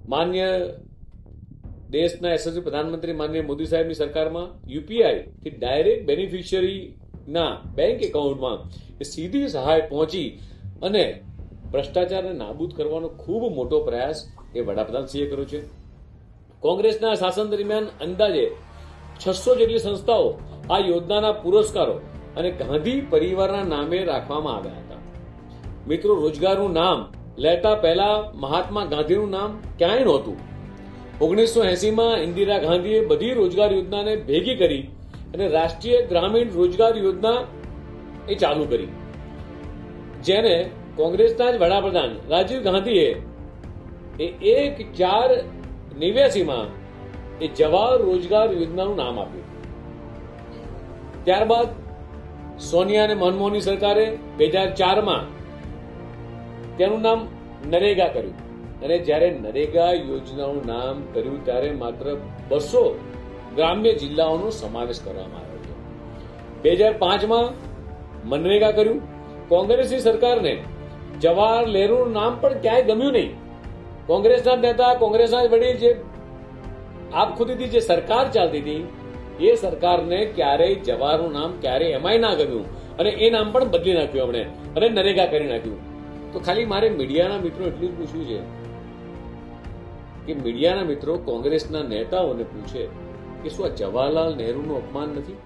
માન્ય દેશના યશસ્વી પ્રધાનમંત્રી માનનીય મોદી સાહેબની સરકારમાં યુપીઆઈ થી ડાયરેક્ટ બેનિફિશિયરીના બેંક એકાઉન્ટમાં સીધી સહાય પહોંચી અને ભ્રષ્ટાચારને નાબૂદ કરવાનો ખૂબ મોટો પ્રયાસ એ વડાપ્રધાનશ્રીએ કર્યો છે. કોંગ્રેસના શાસન દરમિયાન અંદાજે 600 જેટલી સંસ્થાઓ આ યોજનાના પુરસ્કારો અને ગાંધી પરિવારના નામે રાખવામાં આવ્યા હતા. મિત્રો, રોજગારનું નામ લેતા પહેલા મહાત્મા ગાંધીનું નામ ક્યાંય નહોતું. 1980માં ઇન્દિરા ગાંધીએ બધી રોજગાર યોજનાને ભેગી કરી અને રાષ્ટ્રીય ગ્રામીણ રોજગાર યોજના એ ચાલુ કરી, જેને કોંગ્રેસના જ વડાપ્રધાન રાજીવ ગાંધીએ 1/4/89માં એ જવાહર રોજગાર યોજનાનું નામ આપ્યું. ત્યારબાદ સોનિયા અને મનમોહનની સરકારે 2004માં તેનું નામ નરેગા કર્યું અને જ્યારે નરેગા યોજનાનું નામ કર્યું ત્યારે માત્ર 200 ગ્રામ્ય જિલ્લાઓનો સમાવેશ કરવામાં આવ્યો હતો. 2005માં મનરેગા કર્યું. કોંગ્રેસની સરકારને જવાહર નહેરુનું નામ પણ ક્યાંય ગમ્યું નહીં. કોંગ્રેસના નેતા, કોંગ્રેસના વડીલ જે આપખુદીથી જે સરકાર ચાલતી હતી એ સરકારને ક્યારેય જવાહરનું નામ ક્યારેય એમાંય ના ગમ્યું અને એ નામ પણ બદલી નાખ્યું એમણે અને નરેગા કરી નાખ્યું. તો ખાલી મારે મીડિયાના મિત્રો એટલું જ પૂછવું છે કે મીડિયાના મિત્રો કોંગ્રેસના નેતાઓને પૂછે કે શું આ જવાહરલાલ નહેરુનું અપમાન નથી?